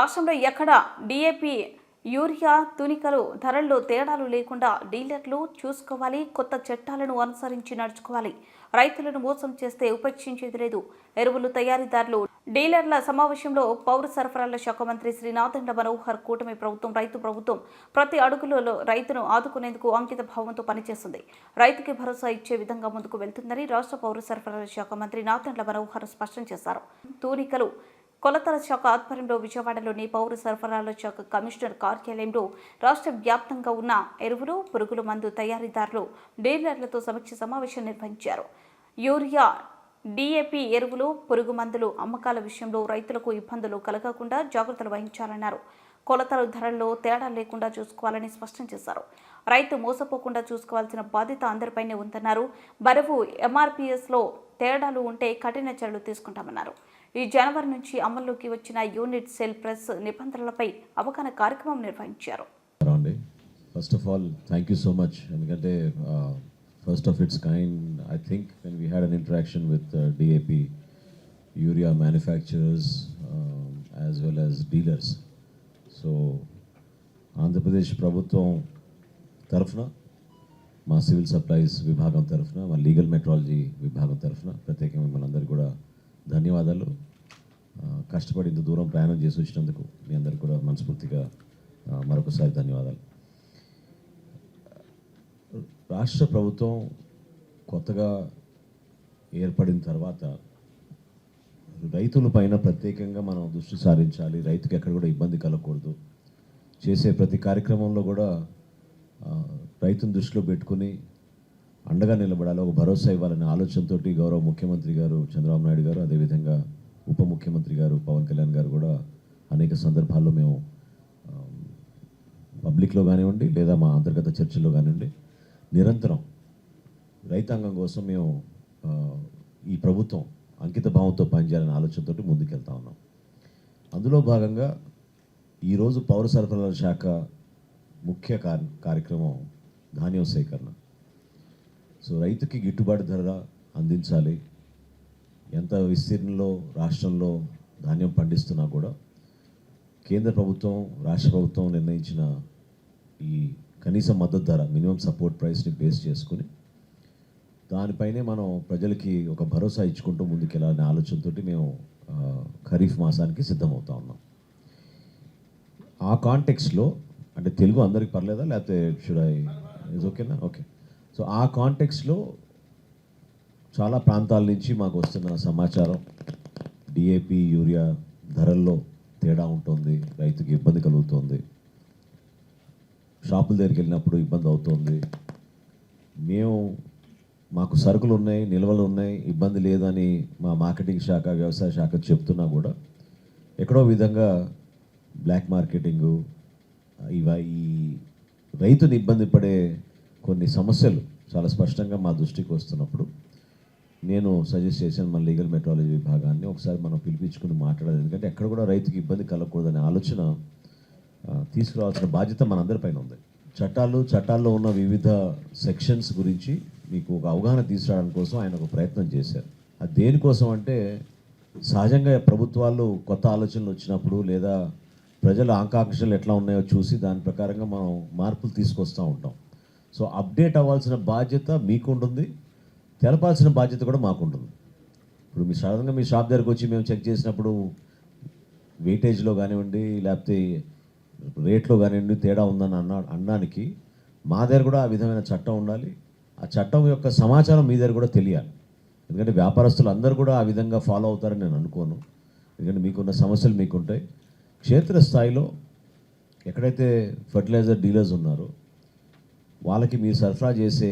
రాష్ట్రంలో ఎక్కడ DAP urea తునికలు ధరల్లో తేడాలు లేకుండా డీలర్లు చూసుకోవాలి. కొత్త చట్టాలను అనుసరించి నడుచుకోవాలి. రైతులను మోసం చేస్తే ఉపేక్షించేది లేదు. ఎరువులు తయారీదారులు డీలర్ల సమావేశంలో పౌర సరఫరాల శాఖ మంత్రి శ్రీ నాదెండ్ల మనోహర్ కూటమి ప్రభుత్వం రైతు ప్రభుత్వం ప్రతి అడుగులలో రైతును ఆదుకునేందుకు అంకిత భావంతో పనిచేస్తుంది. రైతుకి భరోసా ఇచ్చే విధంగా ముందుకు వెళ్తుందని రాష్ట్ర పౌర సరఫరాల శాఖ మంత్రి నాదెండ్ల మనోహర్ స్పష్టం చేశారు. తూనికలు కొలతల శాఖ ఆధ్వర్యంలో విజయవాడలోని పౌర సరఫరాల శాఖ కమిషనర్ కార్యాలయంలో రాష్ట్ర వ్యాప్తంగా ఉన్న ఎరువులు, పురుగుల మందు తయారీదారులు, డీలర్లతో సమీక్ష సమావేశం నిర్వహించారు. యూరియా, డీఏపీ ఎరువులు, పురుగు మందులు అమ్మకాల విషయంలో రైతులకు ఇబ్బందులు కలగకుండా జాగ్రత్తలు వహించాలన్నారు. కొలతల ధరల్లో తేడా లేకుండా చూసుకోవాలని స్పష్టం చేశారు. రైతు మోసపోకుండా చూసుకోవాల్సిన బాధ్యత అందరిపైనే ఉందన్నారు. బరువు ఎంఆర్పీఎస్లో తేడాలు ఉంటే కఠిన చర్యలు తీసుకుంటామన్నారు. ఈ జనవరి నుంచి అమల్లోకి వచ్చిన యూనిట్ సెల్ ప్రెస్ నిబంధనలపై అవగాహన కార్యక్రమం నిర్వహించారు. First of all, thank you so much. ఎందుకంటే first of its kind, I think when we had an interaction with DAP, urea manufacturers as well as dealers. So Andhra Pradesh ప్రభుత్వం తరఫున మా సివిల్ సప్లైస్ విభాగం తరఫున మా లీగల్ మెట్రాలజీ విభాగం తరఫున ప్రత్యేకంగా మిమ్మల్ని అందరికీ కూడా ధన్యవాదాలు. కష్టపడి ఇంత దూరం ప్రయాణం చేసి వచ్చినందుకు మీ అందరికీ కూడా మనస్ఫూర్తిగా మరొకసారి ధన్యవాదాలు. రాష్ట్ర ప్రభుత్వం కొత్తగా ఏర్పడిన తర్వాత రైతుల పైన ప్రత్యేకంగా మనం దృష్టి సారించాలి. రైతుకి ఎక్కడ కూడా ఇబ్బంది కలగకూడదు. చేసే ప్రతి కార్యక్రమంలో కూడా రైతును దృష్టిలో పెట్టుకుని అండగా నిలబడాలి, ఒక భరోసా ఇవ్వాలనే ఆలోచనతో గౌరవ ముఖ్యమంత్రి గారు చంద్రబాబు నాయుడు గారు, అదేవిధంగా ఉప ముఖ్యమంత్రి గారు పవన్ కళ్యాణ్ గారు కూడా అనేక సందర్భాల్లో మేము పబ్లిక్లో కానివ్వండి లేదా మా అంతర్గత చర్చల్లో కానివ్వండి నిరంతరం రైతాంగం కోసం మేము ఈ ప్రభుత్వం అంకిత భావంతో పనిచేయాలనే ఆలోచనతో ముందుకెళ్తా ఉన్నాం. అందులో భాగంగా ఈరోజు పౌర సరఫరాల శాఖ ముఖ్య కార్యక్రమం ధాన్యం సేకరణ. సో రైతుకి గిట్టుబాటు ధర అందించాలి. ఎంత విస్తీర్ణంలో రాష్ట్రంలో ధాన్యం పండిస్తున్నా కూడా కేంద్ర ప్రభుత్వం రాష్ట్ర ప్రభుత్వం నిర్ణయించిన ఈ కనీస మద్దతు ధర మినిమం సపోర్ట్ ప్రైస్ని బేస్ చేసుకుని దానిపైనే మనం ప్రజలకి ఒక భరోసా ఇచ్చుకుంటూ ముందుకెళ్ళాలనే ఆలోచనతో మేము ఖరీఫ్ మాసానికి సిద్ధమవుతా ఉన్నాం. ఆ కాంటెక్స్లో అంటే తెలుగు అందరికి పర్లేదా లేకపోతే షుడ్ ఐ ఇస్ ఓకేనా? ఓకే. సో ఆ కాంటెక్స్లో చాలా ప్రాంతాల నుంచి మాకు వస్తున్న సమాచారం డిఏపి యూరియా ధరల్లో తేడా ఉంటుంది, రైతుకి ఇబ్బంది కలుగుతుంది, షాపుల దగ్గరికి వెళ్ళినప్పుడు ఇబ్బంది అవుతుంది, మాకు సరుకులు ఉన్నాయి, నిల్వలు ఉన్నాయి, ఇబ్బంది లేదని మా మార్కెటింగ్ శాఖ వ్యవసాయ శాఖ చెప్తున్నా కూడా ఎక్కడో విధంగా బ్లాక్ మార్కెటింగు ఈ రైతుని ఇబ్బంది పడే కొన్ని సమస్యలు చాలా స్పష్టంగా మా దృష్టికి వస్తున్నప్పుడు నేను సజెస్ట్ చేశాను మన లీగల్ మెట్రాలజీ విభాగాన్ని ఒకసారి మనం పిలిపించుకుని మాట్లాడాలి. ఎందుకంటే ఎక్కడ కూడా రైతుకి ఇబ్బంది కలగకూడదనే ఆలోచన తీసుకురావాల్సిన బాధ్యత మనందరిపైన ఉంది. చట్టాల్లో ఉన్న వివిధ సెక్షన్స్ గురించి మీకు ఒక అవగాహన తీసుకురావడం కోసం ఆయన ఒక ప్రయత్నం చేశారు. అది దేనికోసం అంటే సహజంగా ప్రభుత్వాలు కొత్త ఆలోచనలు వచ్చినప్పుడు లేదా ప్రజల ఆకాంక్షలు ఎట్లా ఉన్నాయో చూసి దాని ప్రకారంగా మనం మార్పులు తీసుకొస్తూ ఉంటాం. సో అప్డేట్ అవ్వాల్సిన బాధ్యత మీకుంటుంది, తెలపాల్సిన బాధ్యత కూడా మాకుంటుంది. ఇప్పుడు మీ సాధారణంగా మీ షాప్ దగ్గరకు వచ్చి మేము చెక్ చేసినప్పుడు వెయిటేజ్లో కానివ్వండి లేకపోతే రేట్లో కానివ్వండి తేడా ఉందని అనడానికి మా దగ్గర కూడా ఆ విధమైన చట్టం ఉండాలి. ఆ చట్టం యొక్క సమాచారం మీ దగ్గర కూడా తెలియాలి. ఎందుకంటే వ్యాపారస్తులు అందరూ కూడా ఆ విధంగా ఫాలో అవుతారని నేను అనుకోను. ఎందుకంటే మీకున్న సమస్యలు మీకుంటాయి. క్షేత్రస్థాయిలో ఎక్కడైతే ఫర్టిలైజర్ డీలర్స్ ఉన్నారో వాళ్ళకి మీరు సరఫరా చేసే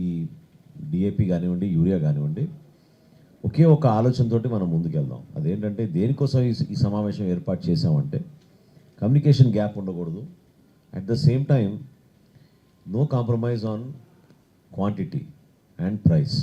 ఈ డిఏపి కానివ్వండి యూరియా కానివ్వండి ఒకే ఒక ఆలోచనతోటి మనం ముందుకెళ్దాం. అదేంటంటే దేనికోసం ఈ సమావేశం ఏర్పాటు చేసామంటే కమ్యూనికేషన్ గ్యాప్ ఉండకూడదు. At the same time no compromise on quantity and price.